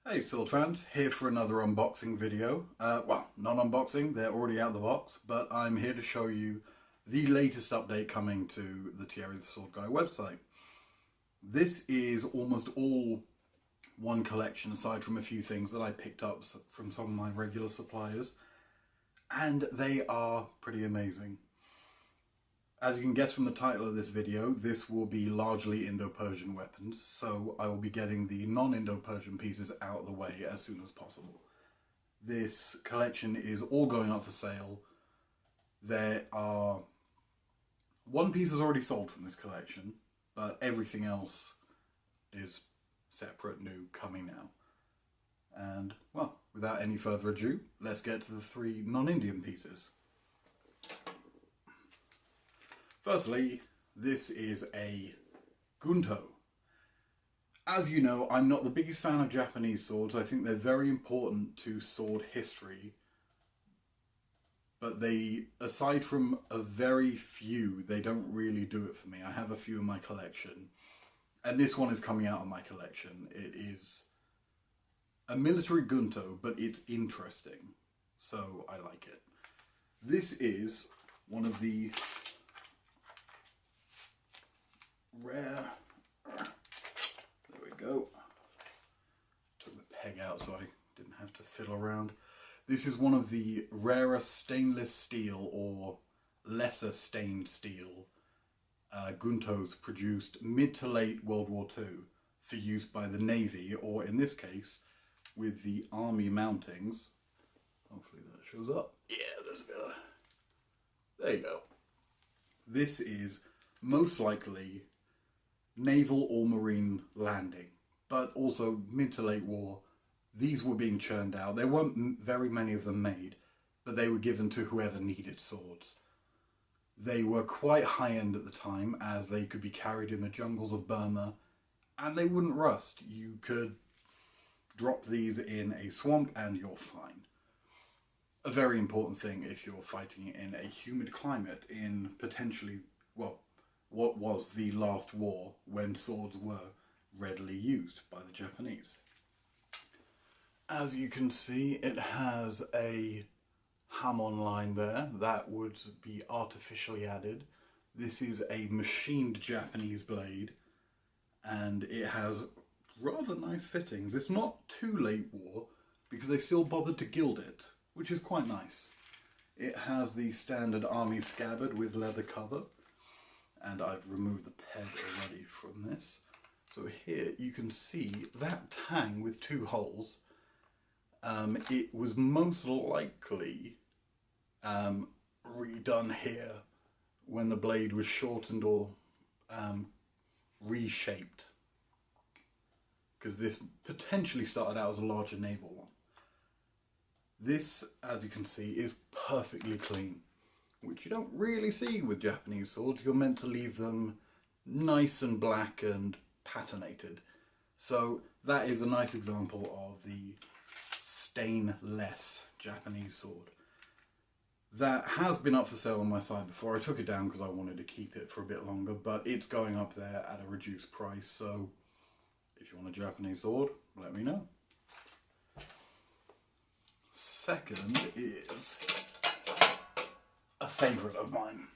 Hey sword fans, here for another unboxing video. Well, not unboxing, they're already out of the box, but I'm here to show you the latest update coming to the Thierry the Sword Guy website. This is almost all one collection aside from a few things that I picked up from some of my regular suppliers, and they are pretty amazing. As you can guess from the title of this video, this will be largely Indo-Persian weapons, so I will be getting the non-Indo-Persian pieces out of the way as soon as possible. This collection is all going up for sale. One piece is already sold from this collection, but everything else is separate, new, coming now. And, well, without any further ado, let's get to the three non-Indian pieces. Firstly, this is a Gunto. As you know, I'm not the biggest fan of Japanese swords. I think they're very important to sword history. But they, aside from a very few, they don't really do it for me. I have a few in my collection. And this one is coming out of my collection. It is a military Gunto, but it's interesting. So I like it. This is one of the rare, there we go, took the peg out so I didn't have to fiddle around. This is one of the rarer stainless steel or lesser stained steel Guntos produced mid to late World War II for use by the Navy, or in this case with the Army mountings. Hopefully that shows up. Yeah, there's a bit of, there you go. This is most likely naval or marine landing, but also mid to late war. These were being churned out. There weren't very many of them made, but they were given to whoever needed swords. They were quite high end at the time, as they could be carried in the jungles of Burma, and they wouldn't rust. You could drop these in a swamp and you're fine. A very important thing if you're fighting in a humid climate in potentially, well, what was the last war when swords were readily used by the Japanese. As you can see, it has a hamon line there that would be artificially added. This is a machined Japanese blade, and it has rather nice fittings. It's not too late war because they still bothered to gild it, which is quite nice. It has the standard army scabbard with leather cover, and I've removed the peg already from this. So here you can see that tang with two holes. It was most likely redone here when the blade was shortened or reshaped, because this potentially started out as a larger naval one. This, as you can see, is perfectly clean, which you don't really see with Japanese swords. You're meant to leave them nice and black and patinated. So that is a nice example of the stainless Japanese sword. That has been up for sale on my site before. I took it down because I wanted to keep it for a bit longer, but it's going up there at a reduced price. So if you want a Japanese sword, let me know. Second is a favourite of mine.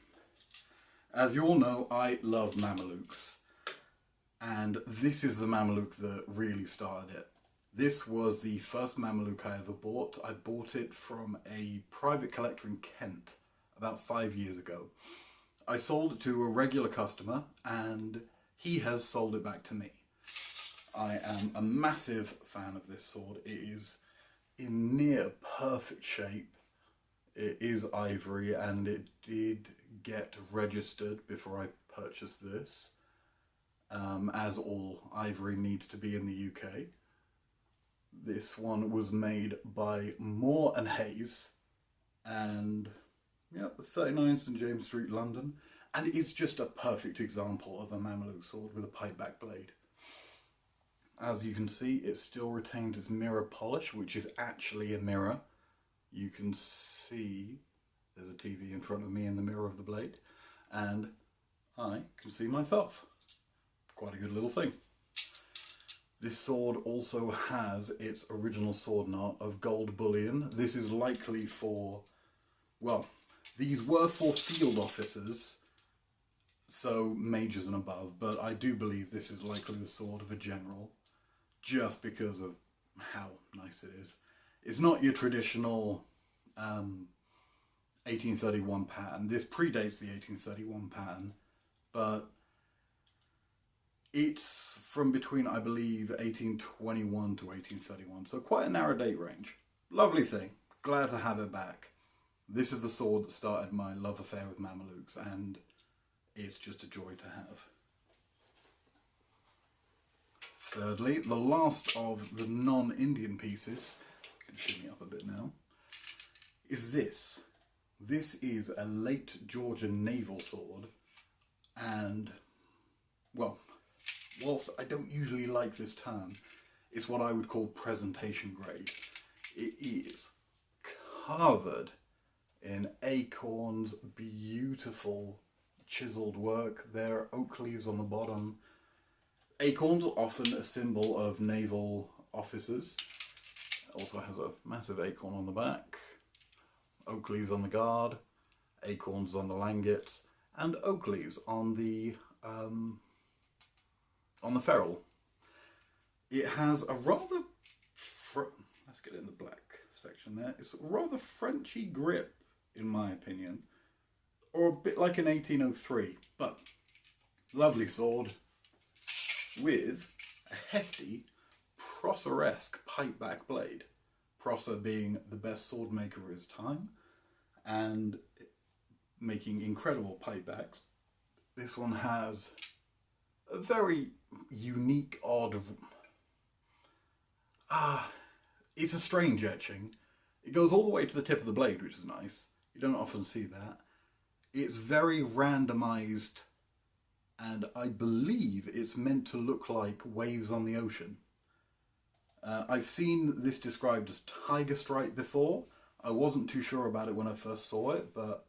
As you all know, I love Mamaluks, and this is the Mamaluk that really started it. This was the first Mamaluk I ever bought. I bought it from a private collector in Kent about 5 years ago. I sold it to a regular customer, and he has sold it back to me. I am a massive fan of this sword. It is in near perfect shape. It is ivory, and it did get registered before I purchased this, as all ivory needs to be in the UK. This one was made by Moore and Hayes, and yeah, 39 St James Street, London, and it's just a perfect example of a Mamaluk sword with a pipe-back blade. As you can see, it still retains its mirror polish, which is actually a mirror. You can see there's a TV in front of me in the mirror of the blade, and I can see myself. Quite a good little thing. This sword also has its original sword knot of gold bullion. This is likely for, well, these were for field officers, so majors and above, but I do believe this is likely the sword of a general, just because of how nice it is. It's not your traditional 1831 pattern. This predates the 1831 pattern, but it's from between, I believe, 1821 to 1831, so quite a narrow date range. Lovely thing. Glad to have it back. This is the sword that started my love affair with Mamalukes, and it's just a joy to have. Thirdly, the last of the non-Indian pieces, I can shimmy up a bit now, is this. This is a late Georgian naval sword, and, well, whilst I don't usually like this term, it's what I would call presentation grade. It is covered in acorns, beautiful chiseled work. There are oak leaves on the bottom. Acorns are often a symbol of naval officers. It also has a massive acorn on the back, oak leaves on the guard, acorns on the langets, and oak leaves on the ferrule. It has a rather, let's get in the black section there, it's a rather Frenchy grip in my opinion, or a bit like an 1803, but lovely sword with a hefty Prosser-esque pipe-back blade. Prosser being the best sword maker of his time and making incredible pipebacks. This one has a very unique, odd, it's a strange etching. It goes all the way to the tip of the blade, which is nice. You don't often see that. It's very randomized, and I believe it's meant to look like waves on the ocean. I've seen this described as tiger stripe before. I wasn't too sure about it when I first saw it, but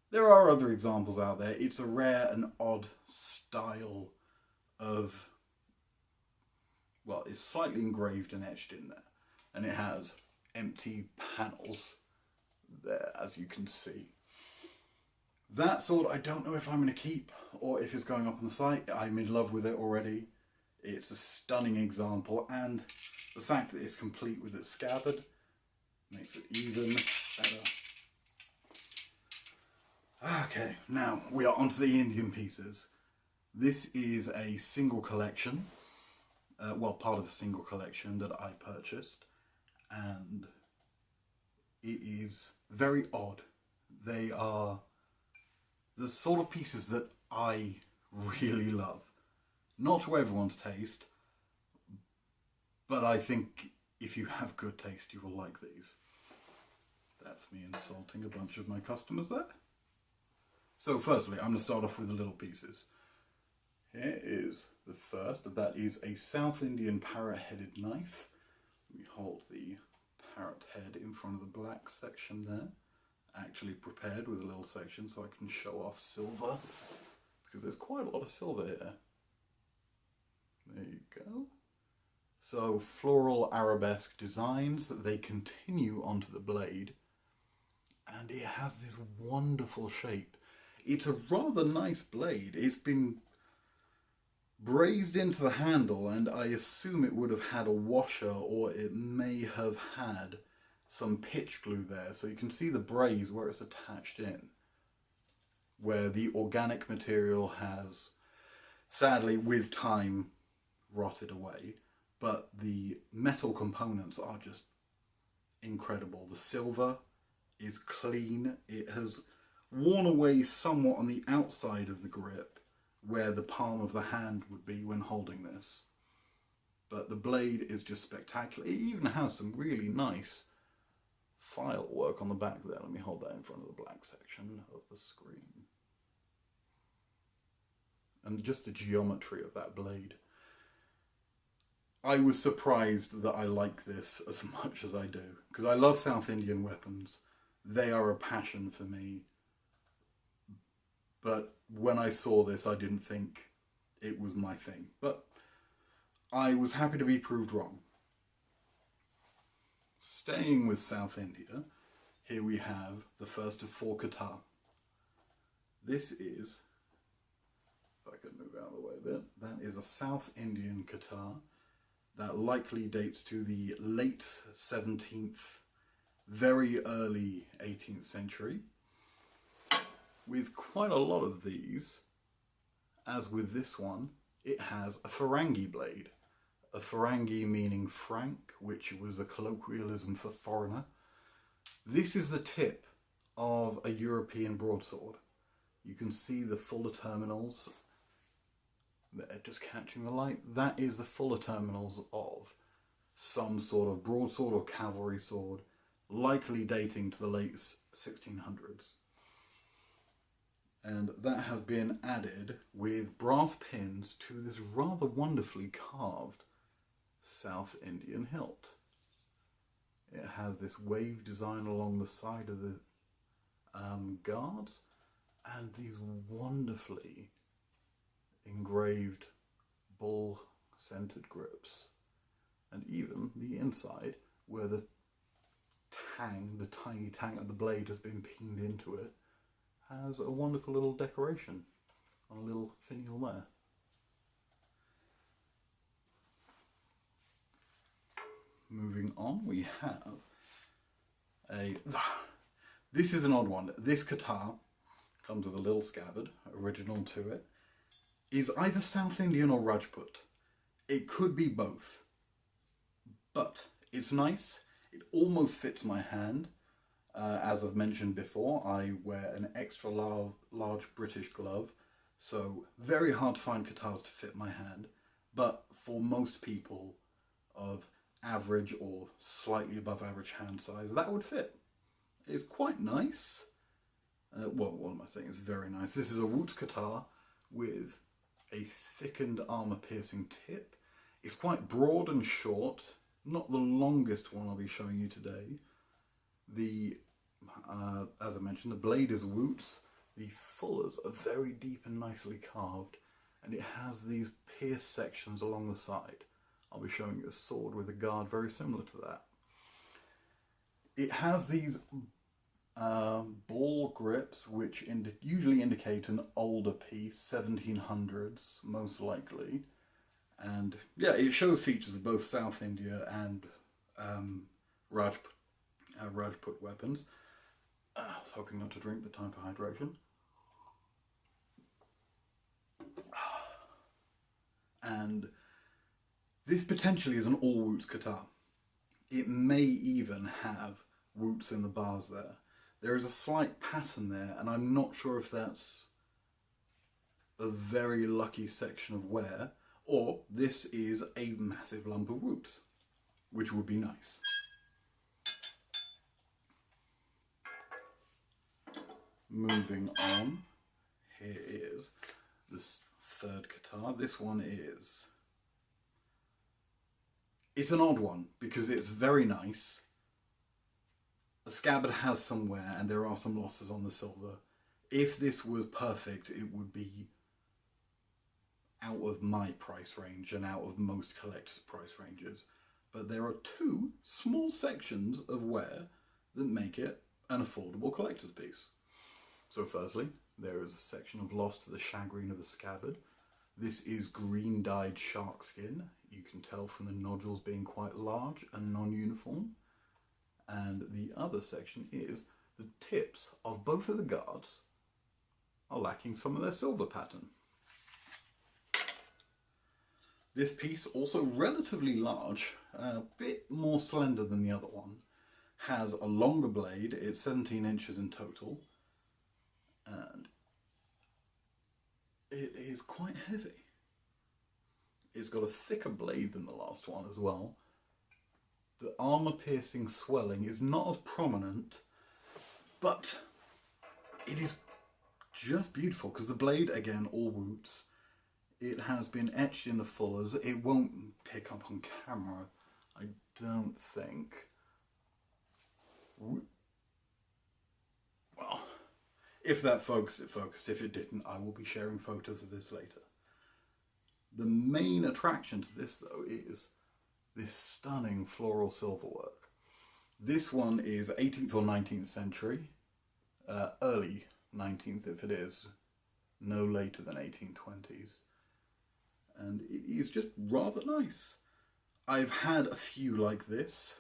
there are other examples out there. It's a rare and odd style of, well, it's slightly engraved and etched in there. And it has empty panels there, as you can see. That sword, I don't know if I'm going to keep or if it's going up on the site. I'm in love with it already. It's a stunning example, and the fact that it's complete with its scabbard makes it even better. Okay, now we are onto the Indian pieces. This is a single collection, well, part of a single collection that I purchased, and it is very odd. They are the sort of pieces that I really love. Not to everyone's taste, but I think if you have good taste, you will like these. That's me insulting a bunch of my customers there. So firstly, I'm going to start off with the little pieces. Here is the first. That is a South Indian parrot-headed knife. We hold the parrot head in front of the black section there. Actually prepared with a little section so I can show off silver, because there's quite a lot of silver here. There you go. So floral arabesque designs, they continue onto the blade, and it has this wonderful shape. It's a rather nice blade. It's been brazed into the handle, and I assume it would have had a washer, or it may have had some pitch glue there. So you can see the braze where it's attached in, where the organic material has, sadly, with time, rotted away, but the metal components are just incredible. The silver is clean. It has worn away somewhat on the outside of the grip where the palm of the hand would be when holding this, but the blade is just spectacular. It even has some really nice file work on the back there. Let me hold that in front of the black section of the screen. And just the geometry of that blade. I was surprised that I like this as much as I do, because I love South Indian weapons. They are a passion for me. But when I saw this, I didn't think it was my thing. But I was happy to be proved wrong. Staying with South India, here we have the first of 4 Qatar. This is, if I could move out of the way a bit, that is a South Indian Qatar that likely dates to the late 17th, very early 18th century. With quite a lot of these, as with this one, it has a Farangi blade. A Farangi meaning frank, which was a colloquialism for foreigner. This is the tip of a European broadsword. You can see the fuller terminals. They're just catching the light. That is the fuller terminals of some sort of broadsword or cavalry sword, likely dating to the late 1600s. And that has been added with brass pins to this rather wonderfully carved South Indian hilt. It has this wave design along the side of the guards, and these wonderfully engraved bull-centered grips, and even the inside where the tiny tang of the blade has been pinned into it, has a wonderful little decoration on a little finial there. Moving on, we have this is an odd one. This Qatar comes with a little scabbard, original to it, is either South Indian or Rajput. It could be both, but it's nice. It almost fits my hand. As I've mentioned before, I wear an extra large British glove, so very hard to find Qatars to fit my hand, but for most people of average or slightly above average hand size, that would fit. It's quite nice. Well, what am I saying? It's very nice. This is a Wootz Qatar with a thickened armour-piercing tip. It's quite broad and short, not the longest one I'll be showing you today. As I mentioned, the blade is Wootz. The fullers are very deep and nicely carved, and it has these pierced sections along the side. I'll be showing you a sword with a guard very similar to that. It has these ball grips, which usually indicate an older piece, 1700s most likely. And yeah, it shows features of both South India and Rajput weapons. I was hoping not to drink, but time for hydration. And this potentially is an all Wootz Qatar. It may even have Wootz in the bars there. There is a slight pattern there, and I'm not sure if that's a very lucky section of wear, or this is a massive lump of Wootz, which would be nice. Moving on, here is this third Qatar. This one is... it's an odd one because it's very nice. The scabbard has some wear and there are some losses on the silver. If this was perfect, it would be out of my price range and out of most collectors' price ranges. But there are 2 small sections of wear that make it an affordable collector's piece. So firstly, there is a section of loss to the shagreen of the scabbard. This is green dyed shark skin. You can tell from the nodules being quite large and non-uniform. And the other section is the tips of both of the guards are lacking some of their silver pattern. This piece, also relatively large, a bit more slender than the other one, has a longer blade. It's 17 inches in total, and it is quite heavy. It's got a thicker blade than the last one as well. The armour-piercing swelling is not as prominent, but it is just beautiful because the blade, again, all Wootz. It has been etched in the fullers. It won't pick up on camera, I don't think. Well, if that focused, it focused. If it didn't, I will be sharing photos of this later. The main attraction to this though is this stunning floral silverwork. This one is 18th or 19th century, early 19th if it is, no later than 1820s. And it is just rather nice. I've had a few like this,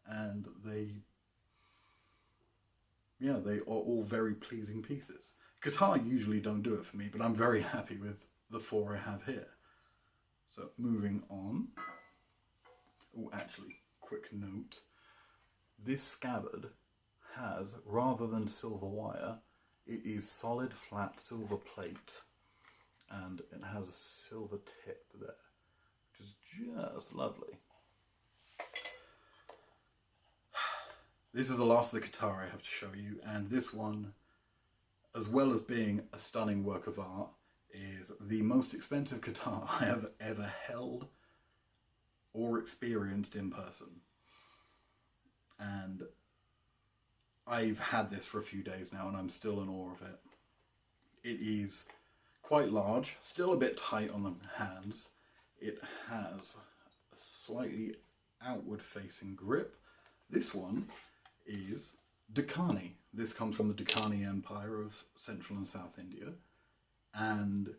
and they are all very pleasing pieces. Qatar usually don't do it for me, but I'm very happy with the 4 I have here. So moving on. Oh, actually, quick note. This scabbard has, rather than silver wire, it is solid flat silver plate, and it has a silver tip there, which is just lovely. This is the last of the Qatar I have to show you, and this one, as well as being a stunning work of art, is the most expensive Qatar I have ever held or experienced in person. And I've had this for a few days now and I'm still in awe of it. It is quite large, still a bit tight on the hands. It has a slightly outward facing grip. This one is Deccani. This comes from the Deccani Empire of Central and South India, and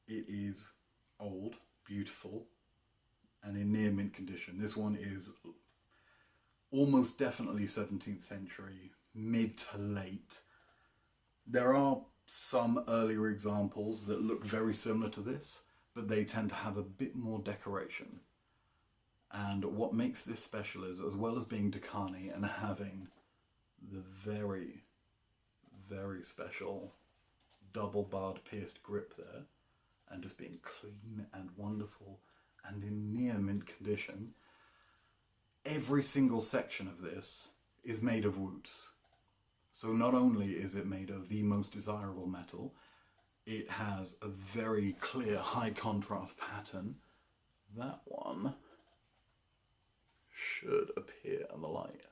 it is old, beautiful, and in near mint condition. This one is almost definitely 17th century, mid to late. There are some earlier examples that look very similar to this, but they tend to have a bit more decoration. And what makes this special is, as well as being Deccani and having the very, very special double barred pierced grip there, and just being clean and wonderful and in near mint condition, every single section of this is made of woots. So not only is it made of the most desirable metal, it has a very clear high contrast pattern. That one should appear in the light.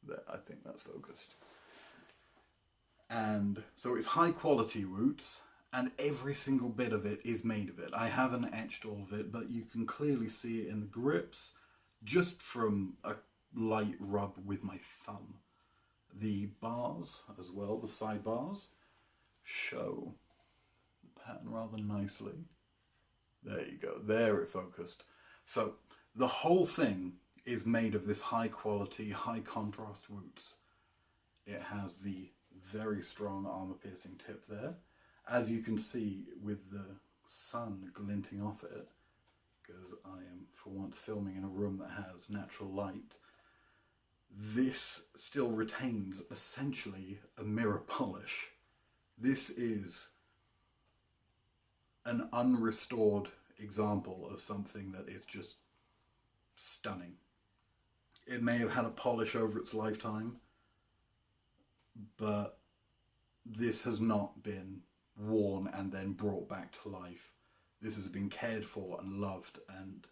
There, I think that's focused. And so it's high quality woots, and every single bit of it is made of it. I haven't etched all of it, but you can clearly see it in the grips just from a light rub with my thumb. The bars as well, the side bars, show the pattern rather nicely. There you go, there it focused. So the whole thing is made of this high quality, high contrast woots. It has the very strong armor piercing tip there. As you can see with the sun glinting off it, because I am for once filming in a room that has natural light, this still retains essentially a mirror polish. This is an unrestored example of something that is just stunning. It may have had a polish over its lifetime, but this has not been worn and then brought back to life. This has been cared for and loved and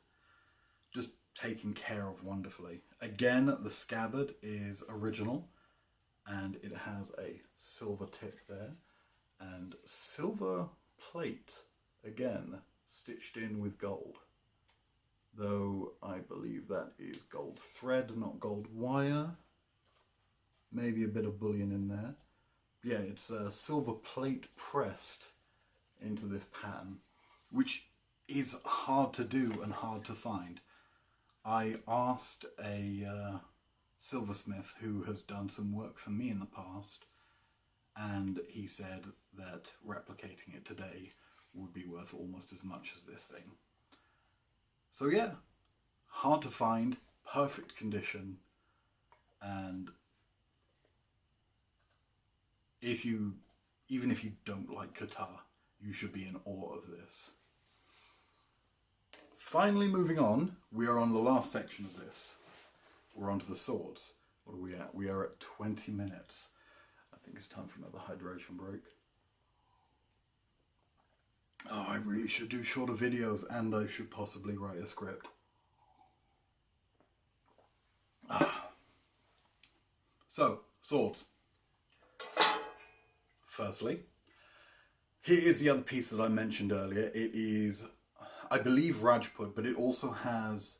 just taken care of wonderfully. Again, the scabbard is original, and it has a silver tip there and silver plate, again stitched in with gold, though I believe that is gold thread, not gold wire. Maybe a bit of bullion in there. Yeah, it's a silver plate pressed into this pattern, which is hard to do and hard to find. I asked a silversmith who has done some work for me in the past, and he said that replicating it today would be worth almost as much as this thing. So yeah, hard to find, perfect condition, and even if you don't like Qatar, you should be in awe of this. Finally, moving on, we are on the last section of this. We're on to the swords. What are we at? We are at 20 minutes. I think it's time for another hydration break. Oh, I really should do shorter videos, and I should possibly write a script. So, swords. Firstly, Here is the other piece that I mentioned earlier. It is, I believe, Rajput, but it also has,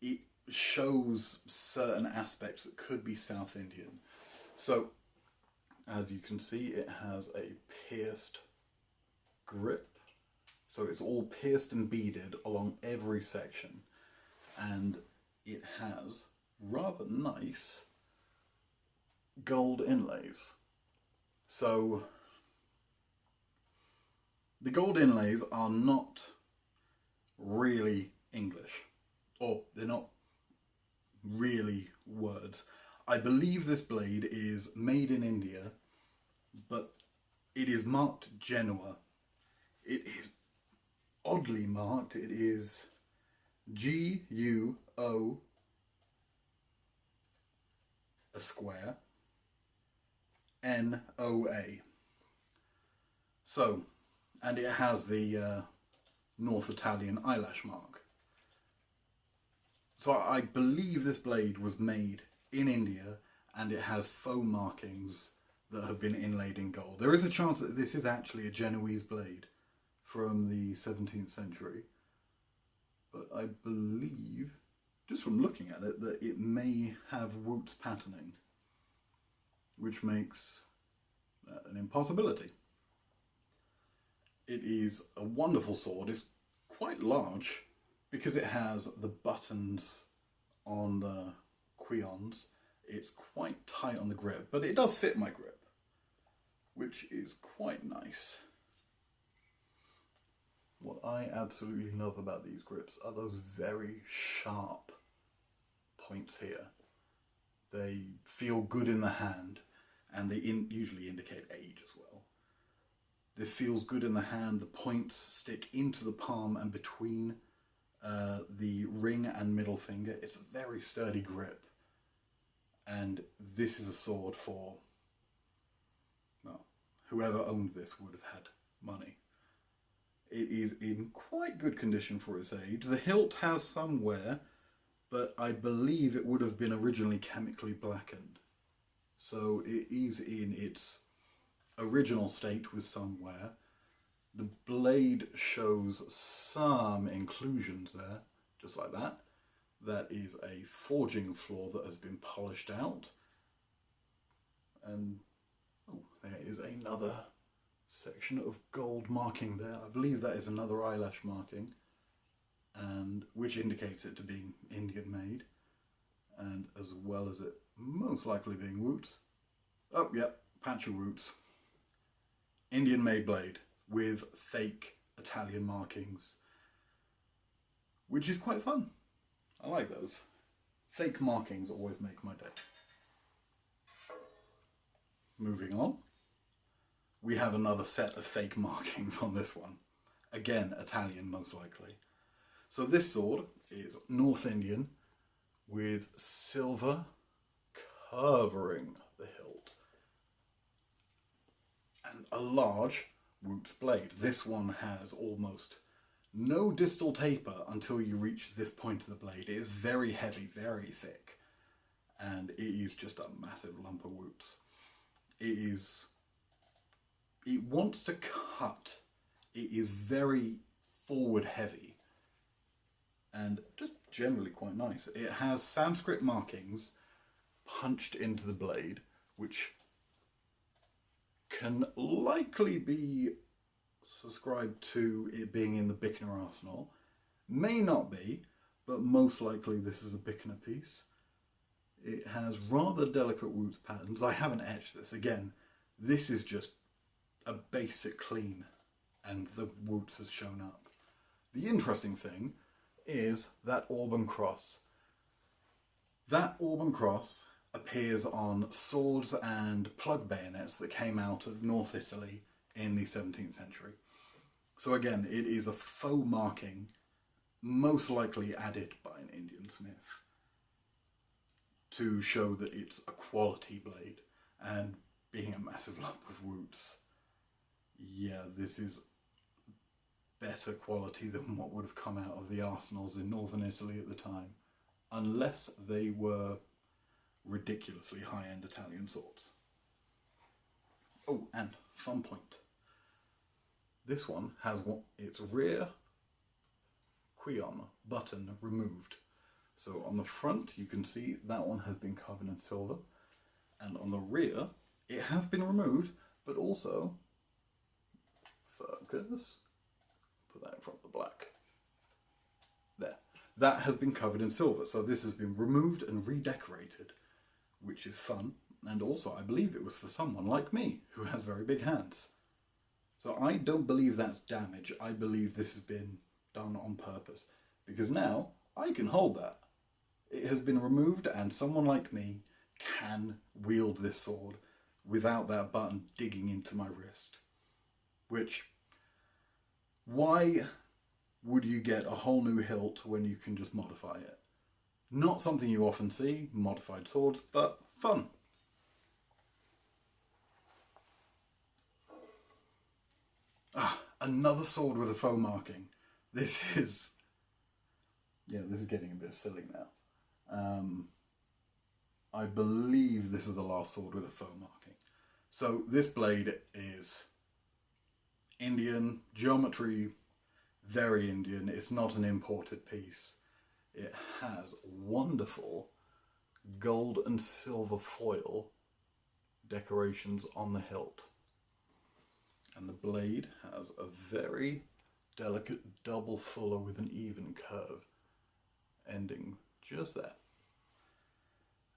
it shows certain aspects that could be South Indian. So, as you can see, it has a pierced grip. So it's all pierced and beaded along every section. And it has rather nice gold inlays. So the gold inlays are not really English, or they're not really words. I believe this blade is made in India, but it is marked Genoa. It is oddly marked. It is G-U-O, a square, N-O-A. So, and it has the North Italian eyelash mark. So I believe this blade was made in India, and it has foam markings that have been inlaid in gold. There is a chance that this is actually a Genoese blade from the 17th century, but I believe, just from looking at it, that it may have Wootz patterning, which makes that an impossibility. It is a wonderful sword. It's quite large because it has the buttons on the quillons. It's quite tight on the grip, but it does fit my grip, which is quite nice. What I absolutely love about these grips are those very sharp points here. They feel good in the hand, and they usually indicate age as well. This feels good in the hand. The points stick into the palm and between the ring and middle finger. It's a very sturdy grip. And this is a sword for, well, whoever owned this would have had money. It is in quite good condition for its age. The hilt has some wear, but I believe it would have been originally chemically blackened. So it is in its original state with some wear. The blade shows some inclusions there, just like that. That is a forging floor that has been polished out. And oh, there is another section of gold marking there. I believe that is another eyelash marking, and which indicates it to being Indian made, and as well as it most likely being Wootz. Oh, yep, patch of Wootz. Indian made blade with fake Italian markings, which is quite fun. I like those. Fake markings always make my day. Moving on. We have another set of fake markings on this one. Again, Italian most likely. So this sword is North Indian with silver covering the hilt. And a large Wootz blade. This one has almost no distal taper until you reach this point of the blade. It is very heavy, very thick. And it is just a massive lump of Wootz. It wants to cut. It is very forward heavy and just generally quite nice. It has Sanskrit markings punched into the blade, which can likely be subscribed to it being in the Bikner arsenal. May not be, but most likely this is a Bikner piece. It has rather delicate Wootz patterns. I haven't etched this. Again, this is just a basic clean, and the Wootz has shown up. The interesting thing is that Auburn cross. That Auburn cross appears on swords and plug bayonets that came out of North Italy in the 17th century. So again, it is a faux marking, most likely added by an Indian smith to show that it's a quality blade, and being a massive lump of Wootz, yeah, this is better quality than what would have come out of the arsenals in northern Italy at the time, unless they were ridiculously high-end Italian swords. Oh, and fun point. this one has its rear Quion button removed. So on the front you can see that one has been covered in silver, and on the rear it has been removed, but also, focus, put that in front of the black, there, that has been covered in silver. So this has been removed and redecorated, which is fun, and also I believe it was for someone like me who has very big hands. So I don't believe that's damage, I believe this has been done on purpose, because now I can hold that. It has been removed and someone like me can wield this sword without that button digging into my wrist. Which, why would you get a whole new hilt when you can just modify it? Not something you often see, modified swords, but fun. Another sword with a faux marking. This is getting a bit silly now. I believe this is the last sword with a faux marking. So this blade is Indian, geometry, very Indian. It's not an imported piece. It has wonderful gold and silver foil decorations on the hilt. And the blade has a very delicate double fuller with an even curve ending just there.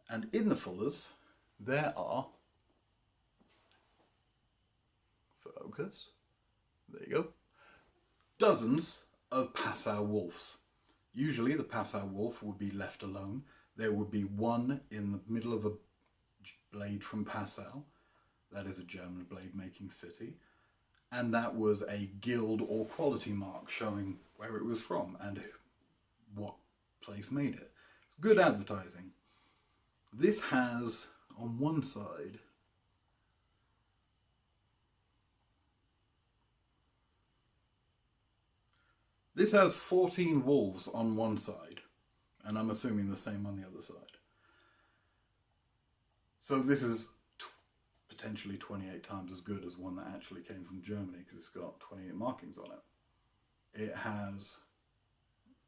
And in the fullers there are, focus, there you go, dozens of Passau Wolves. Usually the Passau Wolf would be left alone. There would be one in the middle of a blade from Passau, that is a German blade making city, and that was a guild or quality mark showing where it was from and what place made it. It's good advertising. This has, on one side, this has 14 wolves on one side, and I'm assuming the same on the other side. So this is potentially 28 times as good as one that actually came from Germany, because it's got 28 markings on it. It has,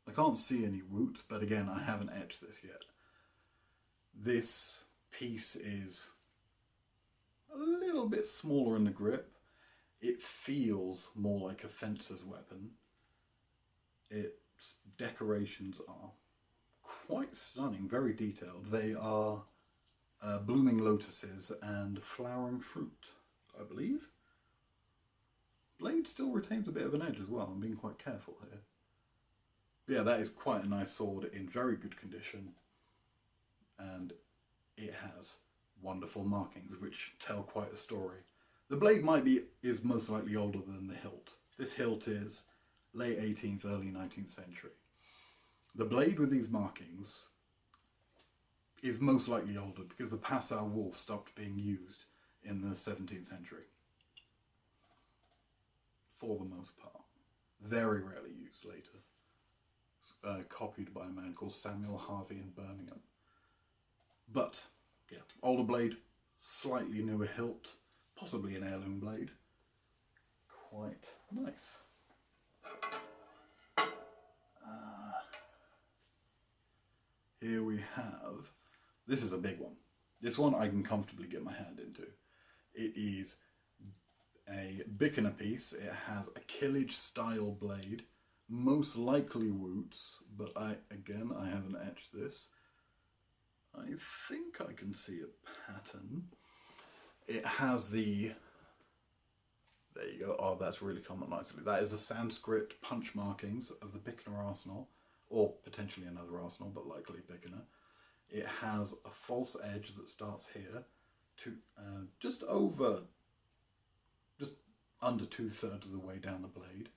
I can't see any roots, but again, I haven't etched this yet. This piece is a little bit smaller in the grip. It feels more like a fencer's weapon. Its decorations are quite stunning, very detailed. They are blooming lotuses and flowering fruit, I believe. Blade still retains a bit of an edge as well. I'm being quite careful here. But yeah, that is quite a nice sword in very good condition, and it has wonderful markings which tell quite a story. The blade is most likely older than the hilt. This hilt is late 18th, early 19th century. The blade with these markings is most likely older because the Passau Wolf stopped being used in the 17th century. For the most part. Very rarely used later. Copied by a man called Samuel Harvey in Birmingham. But, yeah, older blade, slightly newer hilt, possibly an heirloom blade. Quite nice. Here we have, this is a big one. This one I can comfortably get my hand into. It is a Bickener piece. It has a Killage style blade, most likely Woots, but I haven't etched this. I think I can see a pattern. It has the, there you go, oh that's really come up nicely. That is the Sanskrit punch markings of the Bickener arsenal, or potentially another arsenal, but likely Bickener. It has a false edge that starts here to just under 2/3 of the way down the blade.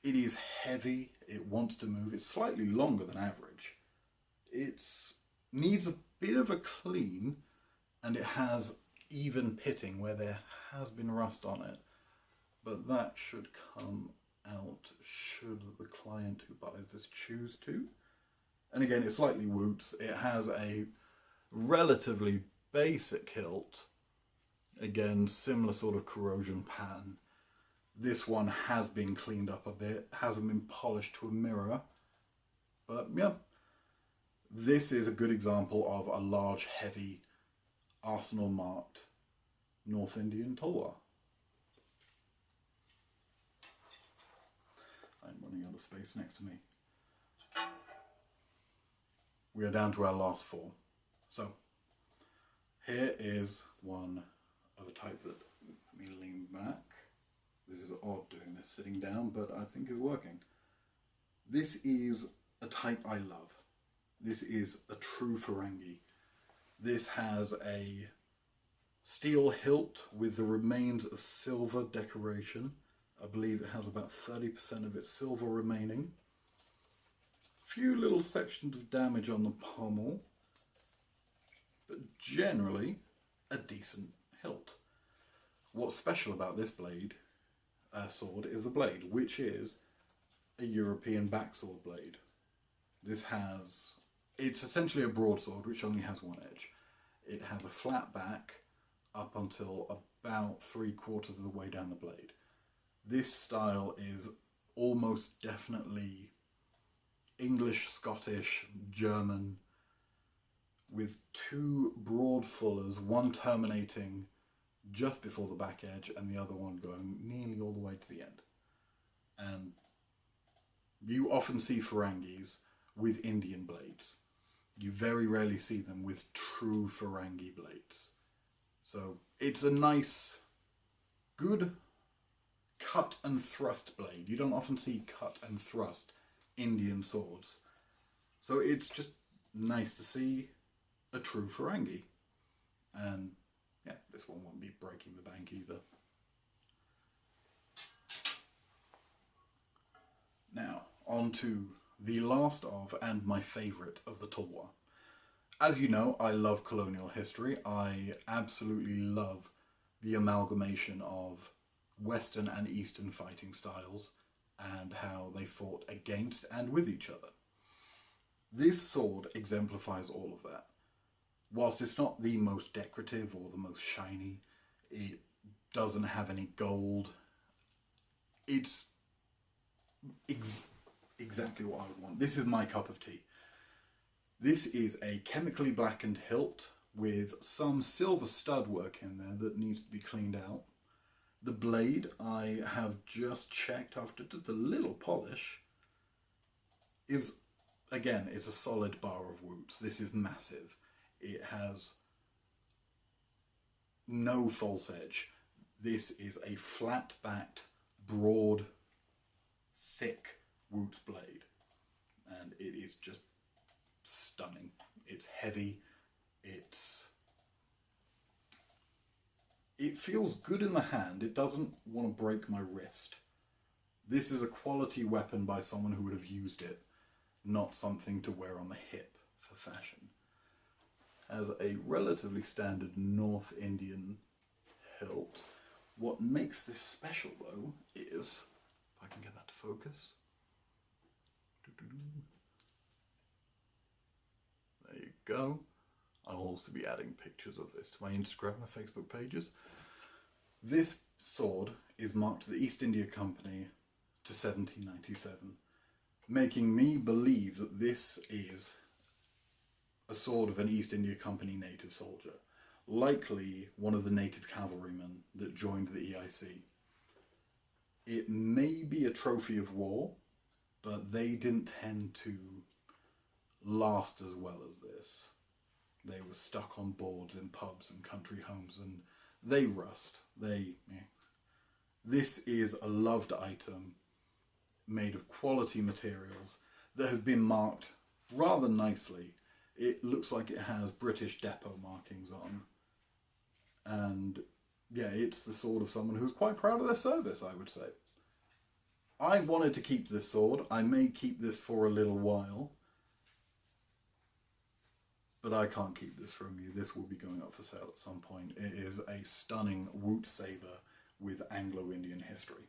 It is heavy, it wants to move, it's slightly longer than average. It needs a bit of a clean, and it has even pitting where there has been rust on it, but that should come out should the client who buys this choose to. And again, it's slightly Woots. It has a relatively basic hilt. Again, similar sort of corrosion pattern. This one has been cleaned up a bit, hasn't been polished to a mirror, but yeah, this is a good example of a large, heavy, arsenal marked North Indian Tulwar. I'm running out of space next to me. We are down to our last 4. So here is one of a type that, let me lean back. This is odd doing this sitting down, but I think it's working. This is a type I love. This is a true Farangi. This has a steel hilt with the remains of silver decoration. I believe it has about 30% of its silver remaining. Few little sections of damage on the pommel, but generally a decent hilt. What's special about this sword is the blade, which is a European backsword blade. It's essentially a broadsword which only has one edge. It has a flat back up until about 3/4 of the way down the blade. This style is almost definitely English, Scottish, German, with 2 broad fullers, one terminating just before the back edge and the other one going nearly all the way to the end. And you often see Farangis with Indian blades. You very rarely see them with true Farangi blades. So it's a nice, good cut and thrust blade. You don't often see cut and thrust Indian swords. So it's just nice to see a true Farangi. And yeah, this one won't be breaking the bank either. Now, on to the last of and my favourite of the Tulwar. As you know, I love colonial history. I absolutely love the amalgamation of Western and Eastern fighting styles and how they fought against and with each other. This sword exemplifies all of that. Whilst it's not the most decorative or the most shiny, it doesn't have any gold. It's exactly what I would want. This is my cup of tea. This is a chemically blackened hilt with some silver stud work in there that needs to be cleaned out. The blade, I have just checked after just a little polish, is, again, it's a solid bar of woots. This is massive. It has no false edge. This is a flat-backed, broad, thick woots blade. And it is just stunning. It's heavy. It feels good in the hand. It doesn't want to break my wrist. This is a quality weapon by someone who would have used it, not something to wear on the hip for fashion. As a relatively standard North Indian hilt, what makes this special though is, if I can get that to focus. There you go. I'll also be adding pictures of this to my Instagram and Facebook pages. This sword is marked to the East India Company to 1797, making me believe that this is a sword of an East India Company native soldier, likely one of the native cavalrymen that joined the EIC. It may be a trophy of war, but they didn't tend to last as well as this. They were stuck on boards in pubs and country homes, and they rust. This is a loved item made of quality materials that has been marked rather nicely. It looks like it has British depot markings on. And yeah, it's the sword of someone who's quite proud of their service, I would say. I wanted to keep this sword. I may keep this for a little while. But I can't keep this from you. This will be going up for sale at some point. It is a stunning woot saber with Anglo-Indian history.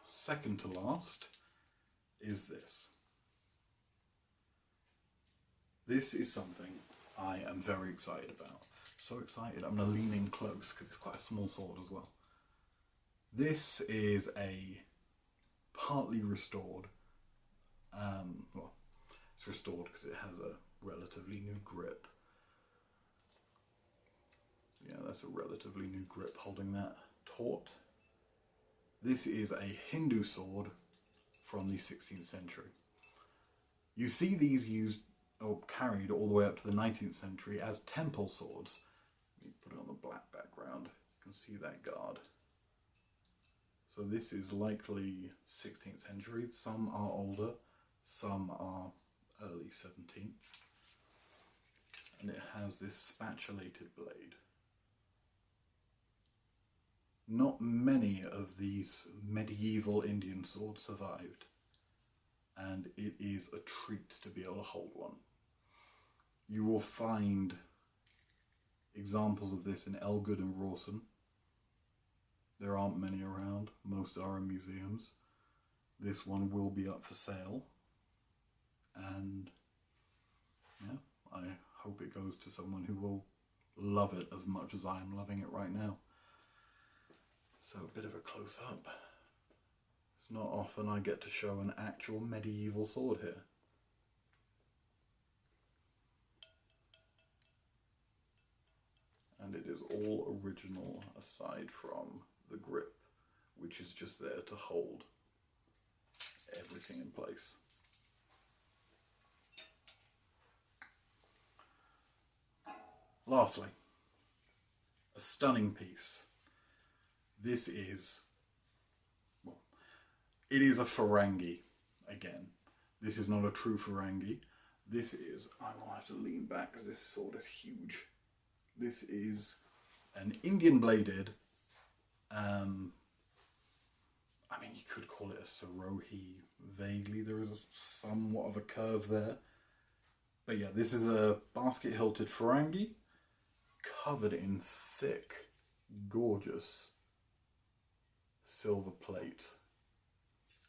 Second to last is this. This is something I am very excited about. so excited. I'm going to lean in close because it's quite a small sword as well. This is a partly restored, well, it's restored because it has a relatively new grip. Yeah, that's a relatively new grip holding that taut. This is a Hindu sword from the 16th century. You see these used or carried all the way up to the 19th century as temple swords. Let me put it on the black background. You can see that guard. So this is likely 16th century. Some are older, some are early 17th. And it has this spatulated blade. Not many of these medieval Indian swords survived, and it is a treat to be able to hold one. You will find examples of this in Elgood and Rawson. There aren't many around, most are in museums. This one will be up for sale, and yeah, I hope it goes to someone who will love it as much as I am loving it right now. So a bit of a close-up. It's not often I get to show an actual medieval sword here. And it is all original aside from the grip, which is just there to hold everything in place. Lastly, a stunning piece. This is, well, it is a Farangi again. This is not a true Farangi. This is, I will have to lean back because this sword is huge. This is an Indian bladed, I mean, you could call it a Sarohi vaguely. There is somewhat of a curve there. But yeah, this is a basket hilted Ferangi covered in thick, gorgeous silver plate,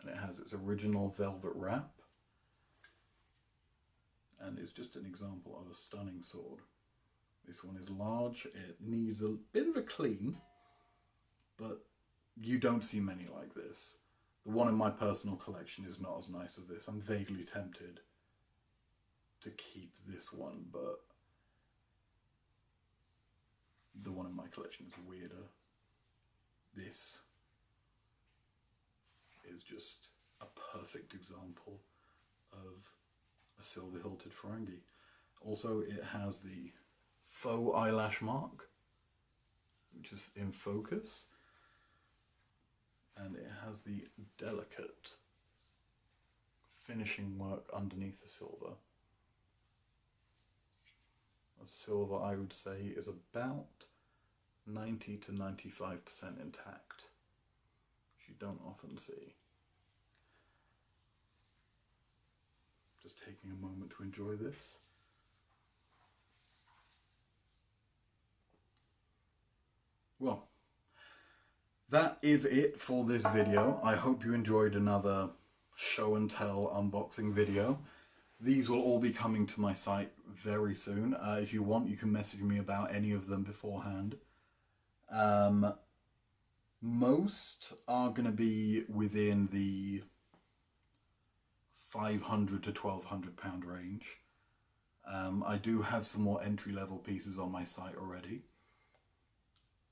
and it has its original velvet wrap, and it's just an example of a stunning sword. This one is large, it needs a bit of a clean, but you don't see many like this. The one in my personal collection is not as nice as this. I'm vaguely tempted to keep this one, but the one in my collection is weirder. This is just a perfect example of a silver hilted Ferangi. Also, it has the faux eyelash mark, which is in focus, and it has the delicate finishing work underneath the silver. The silver, I would say, is about 90 to 95% intact, which you don't often see. Just taking a moment to enjoy this. Well, that is it for this video. I hope you enjoyed another show and tell unboxing video. These will all be coming to my site very soon. If you want, you can message me about any of them beforehand. Most are going to be within the 500 to 1200 pound range. I do have some more entry-level pieces on my site already.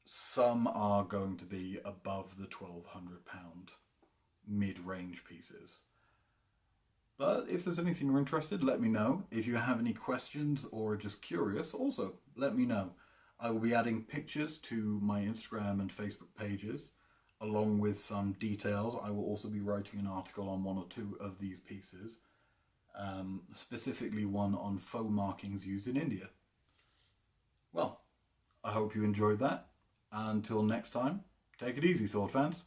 Some are going to be above the 1200 pound mid-range pieces. But if there's anything you're interested, let me know. If you have any questions or are just curious, also let me know. I will be adding pictures to my Instagram and Facebook pages, along with some details. I will also be writing an article on one or two of these pieces, specifically one on faux markings used in India. Well, I hope you enjoyed that. Until next time, take it easy, sword fans.